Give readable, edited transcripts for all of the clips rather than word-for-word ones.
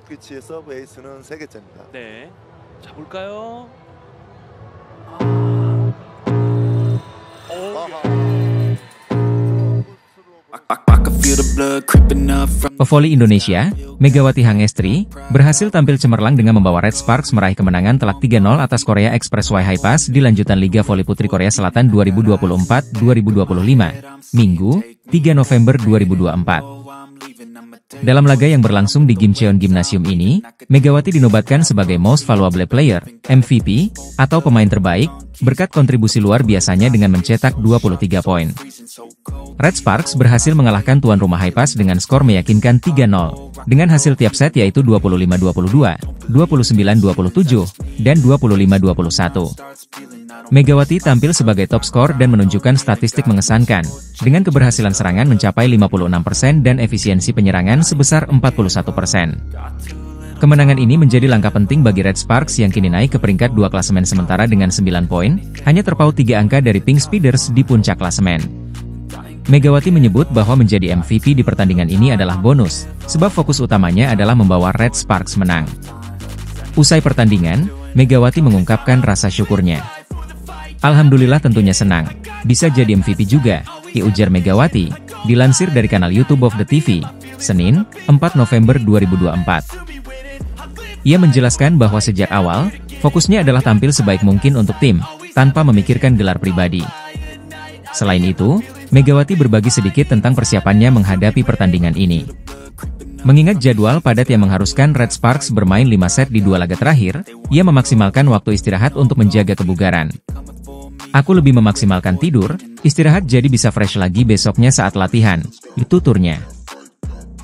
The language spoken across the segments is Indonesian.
위치의 서브 에이스는 3개째입니다. 네. 자, 볼까요? Pevoli Indonesia, Megawati Hangestri, berhasil tampil cemerlang dengan membawa Red Sparks meraih kemenangan telak 3-0 atas Korea Expressway Hi-Pass di lanjutan Liga Voli Putri Korea Selatan 2024-2025, Minggu, 3 November 2024. Dalam laga yang berlangsung di Gimcheon Gymnasium ini, Megawati dinobatkan sebagai Most Valuable Player, MVP, atau pemain terbaik, berkat kontribusi luar biasanya dengan mencetak 23 poin. Red Sparks berhasil mengalahkan tuan rumah Hi-Pass dengan skor meyakinkan 3-0, dengan hasil tiap set yaitu 25-22, 29-27, dan 25-21. Megawati tampil sebagai top skor dan menunjukkan statistik mengesankan, dengan keberhasilan serangan mencapai 56% dan efisiensi penyerangan sebesar 41%. Kemenangan ini menjadi langkah penting bagi Red Sparks yang kini naik ke peringkat 2 klasemen sementara dengan 9 poin, hanya terpaut 3 angka dari Pink Speeders di puncak klasemen. Megawati menyebut bahwa menjadi MVP di pertandingan ini adalah bonus, sebab fokus utamanya adalah membawa Red Sparks menang. Usai pertandingan, Megawati mengungkapkan rasa syukurnya. Alhamdulillah tentunya senang, bisa jadi MVP juga, ujar Megawati, dilansir dari kanal YouTube of the TV, Senin, 4 November 2024. Ia menjelaskan bahwa sejak awal, fokusnya adalah tampil sebaik mungkin untuk tim, tanpa memikirkan gelar pribadi. Selain itu, Megawati berbagi sedikit tentang persiapannya menghadapi pertandingan ini. Mengingat jadwal padat yang mengharuskan Red Sparks bermain 5 set di 2 laga terakhir, ia memaksimalkan waktu istirahat untuk menjaga kebugaran. Aku lebih memaksimalkan tidur, istirahat jadi bisa fresh lagi besoknya saat latihan, itu tuturnya.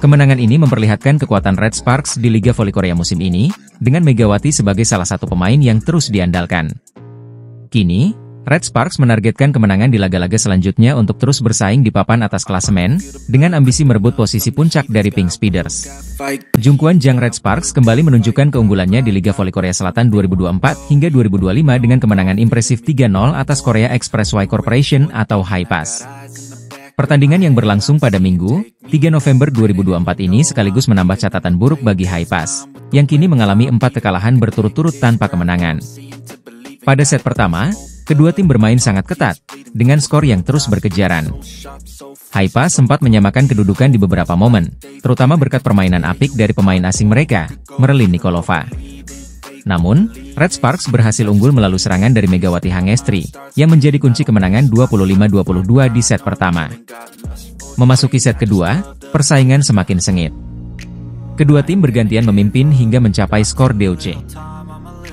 Kemenangan ini memperlihatkan kekuatan Red Sparks di Liga Voli Korea musim ini, dengan Megawati sebagai salah satu pemain yang terus diandalkan. Kini, Red Sparks menargetkan kemenangan di laga-laga selanjutnya untuk terus bersaing di papan atas klasemen, dengan ambisi merebut posisi puncak dari Pink Speeders. Jungkwon Jang Red Sparks kembali menunjukkan keunggulannya di Liga Voli Korea Selatan 2024 hingga 2025 dengan kemenangan impresif 3-0 atas Korea Expressway Corporation atau Hi-Pass. Pertandingan yang berlangsung pada Minggu, 3 November 2024 ini sekaligus menambah catatan buruk bagi Hi-Pass, yang kini mengalami 4 kekalahan berturut-turut tanpa kemenangan. Pada set pertama, kedua tim bermain sangat ketat, dengan skor yang terus berkejaran. Hi-Pass sempat menyamakan kedudukan di beberapa momen, terutama berkat permainan apik dari pemain asing mereka, Merlin Nikolova. Namun, Red Sparks berhasil unggul melalui serangan dari Megawati Hangestri, yang menjadi kunci kemenangan 25-22 di set pertama. Memasuki set kedua, persaingan semakin sengit. Kedua tim bergantian memimpin hingga mencapai skor DOC.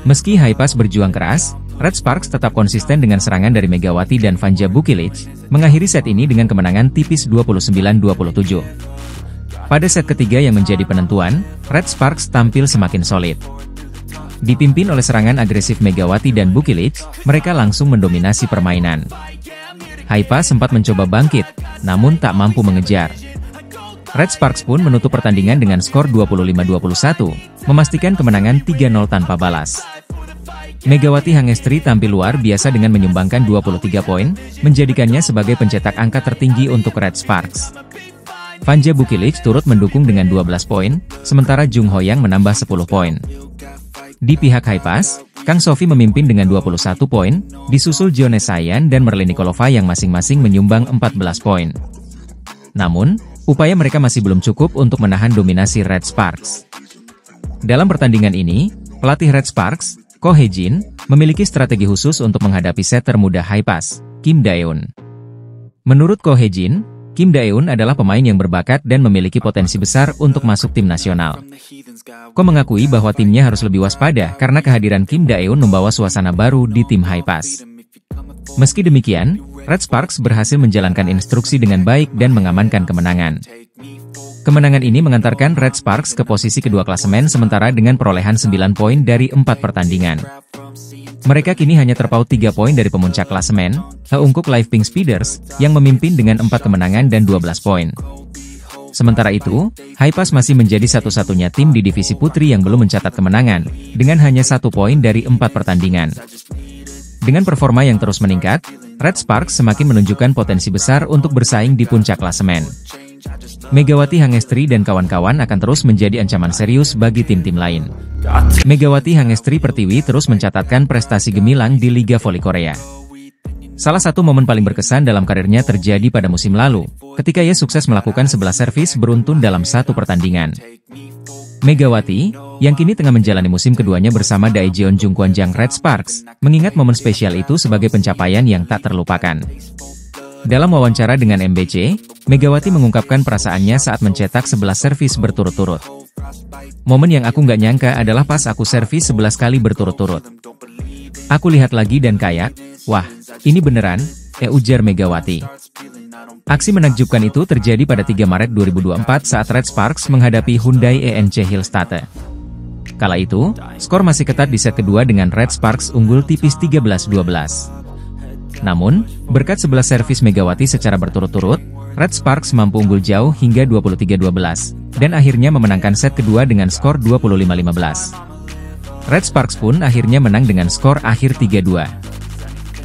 Meski Hi-Pass berjuang keras, Red Sparks tetap konsisten dengan serangan dari Megawati dan Vanja Bukilic, mengakhiri set ini dengan kemenangan tipis 29-27. Pada set ketiga yang menjadi penentuan, Red Sparks tampil semakin solid. Dipimpin oleh serangan agresif Megawati dan Bukilic, mereka langsung mendominasi permainan. Hi-Pass sempat mencoba bangkit, namun tak mampu mengejar. Red Sparks pun menutup pertandingan dengan skor 25-21, memastikan kemenangan 3-0 tanpa balas. Megawati Hangestri tampil luar biasa dengan menyumbangkan 23 poin, menjadikannya sebagai pencetak angka tertinggi untuk Red Sparks. Vanja Bukilic turut mendukung dengan 12 poin, sementara Jung Hoyang menambah 10 poin. Di pihak Hi-Pass, Kang Sofi memimpin dengan 21 poin, disusul Jone Sayan dan Merlin Nikolova yang masing-masing menyumbang 14 poin. Namun, upaya mereka masih belum cukup untuk menahan dominasi Red Sparks. Dalam pertandingan ini, pelatih Red Sparks, Ko Hye-jin, memiliki strategi khusus untuk menghadapi set termuda Hi-Pass, Kim Daeun. Menurut Ko Hye-jin, Kim Daeun adalah pemain yang berbakat dan memiliki potensi besar untuk masuk tim nasional. Ko mengakui bahwa timnya harus lebih waspada karena kehadiran Kim Daeun membawa suasana baru di tim Hi-Pass. Meski demikian, Red Sparks berhasil menjalankan instruksi dengan baik dan mengamankan kemenangan. Kemenangan ini mengantarkan Red Sparks ke posisi kedua klasemen sementara dengan perolehan 9 poin dari 4 pertandingan. Mereka kini hanya terpaut 3 poin dari pemuncak klasemen, Heungkuk Live Pink Speeders, yang memimpin dengan 4 kemenangan dan 12 poin. Sementara itu, Hi-Pass masih menjadi satu-satunya tim di divisi putri yang belum mencatat kemenangan, dengan hanya 1 poin dari 4 pertandingan. Dengan performa yang terus meningkat, Red Sparks semakin menunjukkan potensi besar untuk bersaing di puncak klasemen. Megawati Hangestri dan kawan-kawan akan terus menjadi ancaman serius bagi tim-tim lain. Megawati Hangestri Pertiwi terus mencatatkan prestasi gemilang di Liga Voli Korea. Salah satu momen paling berkesan dalam karirnya terjadi pada musim lalu, ketika ia sukses melakukan 11 servis beruntun dalam satu pertandingan. Megawati, yang kini tengah menjalani musim keduanya bersama Daejeon Jungkwanjang Red Sparks, mengingat momen spesial itu sebagai pencapaian yang tak terlupakan. Dalam wawancara dengan MBC, Megawati mengungkapkan perasaannya saat mencetak 11 servis berturut-turut. Momen yang aku nggak nyangka adalah pas aku servis 11 kali berturut-turut. Aku lihat lagi dan kayak, wah, ini beneran, ujar Megawati. Aksi menakjubkan itu terjadi pada 3 Maret 2024 saat Red Sparks menghadapi Hyundai ENC Hillstate. Kala itu, skor masih ketat di set kedua dengan Red Sparks unggul tipis 13-12. Namun, berkat 11 servis Megawati secara berturut-turut, Red Sparks mampu unggul jauh hingga 23-12, dan akhirnya memenangkan set kedua dengan skor 25-15. Red Sparks pun akhirnya menang dengan skor akhir 3-2.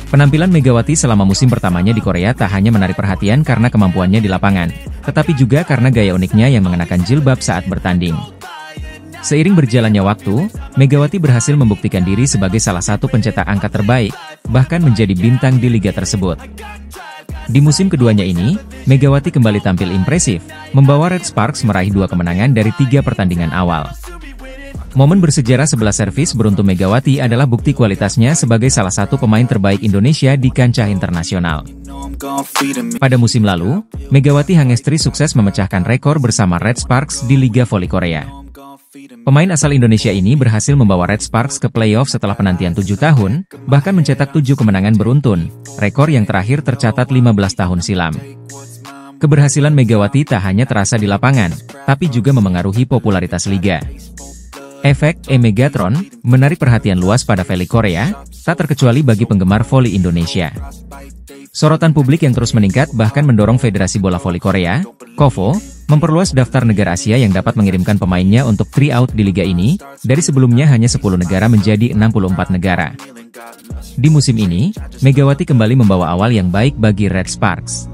Penampilan Megawati selama musim pertamanya di Korea tak hanya menarik perhatian karena kemampuannya di lapangan, tetapi juga karena gaya uniknya yang mengenakan jilbab saat bertanding. Seiring berjalannya waktu, Megawati berhasil membuktikan diri sebagai salah satu pencetak angka terbaik, bahkan menjadi bintang di liga tersebut. Di musim keduanya ini, Megawati kembali tampil impresif, membawa Red Sparks meraih 2 kemenangan dari 3 pertandingan awal. Momen bersejarah 11 servis beruntung Megawati adalah bukti kualitasnya sebagai salah satu pemain terbaik Indonesia di kancah internasional. Pada musim lalu, Megawati Hangestri sukses memecahkan rekor bersama Red Sparks di Liga Voli Korea. Pemain asal Indonesia ini berhasil membawa Red Sparks ke playoff setelah penantian 7 tahun, bahkan mencetak 7 kemenangan beruntun, rekor yang terakhir tercatat 15 tahun silam. Keberhasilan Megawati tak hanya terasa di lapangan, tapi juga memengaruhi popularitas liga. Efek Megatron menarik perhatian luas pada voli Korea, tak terkecuali bagi penggemar voli Indonesia. Sorotan publik yang terus meningkat bahkan mendorong Federasi Bola Voli Korea, KOVO, memperluas daftar negara Asia yang dapat mengirimkan pemainnya untuk tryout di liga ini, dari sebelumnya hanya 10 negara menjadi 64 negara. Di musim ini, Megawati kembali membawa awal yang baik bagi Red Sparks.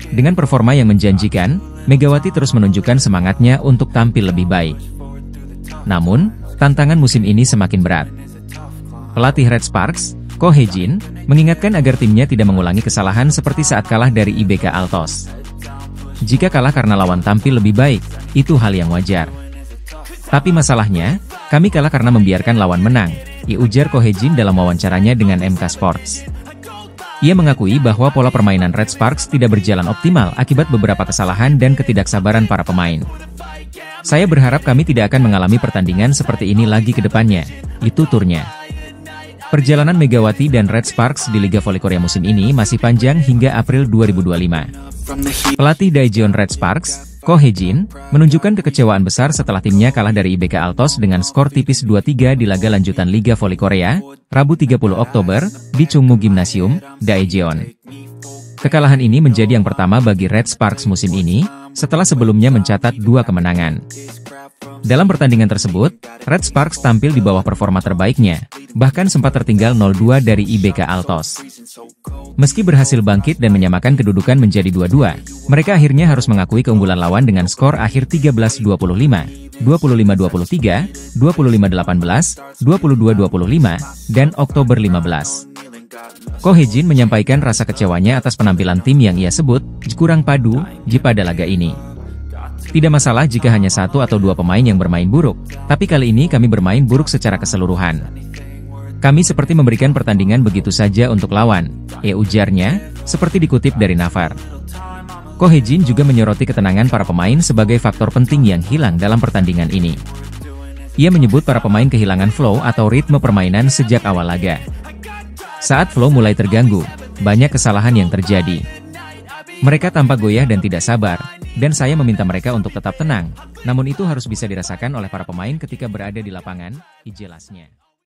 Dengan performa yang menjanjikan, Megawati terus menunjukkan semangatnya untuk tampil lebih baik. Namun, tantangan musim ini semakin berat. Pelatih Red Sparks, Ko Hye-jin, mengingatkan agar timnya tidak mengulangi kesalahan seperti saat kalah dari IBK Altos. Jika kalah karena lawan tampil lebih baik, itu hal yang wajar. Tapi masalahnya, kami kalah karena membiarkan lawan menang, ujar Ko Hye-jin dalam wawancaranya dengan MK Sports. Ia mengakui bahwa pola permainan Red Sparks tidak berjalan optimal akibat beberapa kesalahan dan ketidaksabaran para pemain. Saya berharap kami tidak akan mengalami pertandingan seperti ini lagi ke depannya, itu turnya. Perjalanan Megawati dan Red Sparks di Liga Voli Korea musim ini masih panjang hingga April 2025. Pelatih Daejeon Red Sparks, Ko Hye-jin, menunjukkan kekecewaan besar setelah timnya kalah dari IBK Altos dengan skor tipis 2-3 di laga lanjutan Liga Voli Korea, Rabu 30 Oktober, di Chungmu Gymnasium, Daejeon. Kekalahan ini menjadi yang pertama bagi Red Sparks musim ini, setelah sebelumnya mencatat 2 kemenangan. Dalam pertandingan tersebut, Red Sparks tampil di bawah performa terbaiknya, bahkan sempat tertinggal 0-2 dari IBK Altos. Meski berhasil bangkit dan menyamakan kedudukan menjadi 2-2, mereka akhirnya harus mengakui keunggulan lawan dengan skor akhir 13-25, 25-23, 25-18, 22-25, dan Oktober 15. Ko Hye-jin menyampaikan rasa kecewanya atas penampilan tim yang ia sebut kurang padu pada laga ini. Tidak masalah jika hanya 1 atau 2 pemain yang bermain buruk, tapi kali ini kami bermain buruk secara keseluruhan. Kami seperti memberikan pertandingan begitu saja untuk lawan, ujarnya, seperti dikutip dari Naver. Ko Hye-jin juga menyoroti ketenangan para pemain sebagai faktor penting yang hilang dalam pertandingan ini. Ia menyebut para pemain kehilangan flow atau ritme permainan sejak awal laga. Saat flow mulai terganggu, banyak kesalahan yang terjadi. Mereka tampak goyah dan tidak sabar, dan saya meminta mereka untuk tetap tenang, namun itu harus bisa dirasakan oleh para pemain ketika berada di lapangan, jelasnya.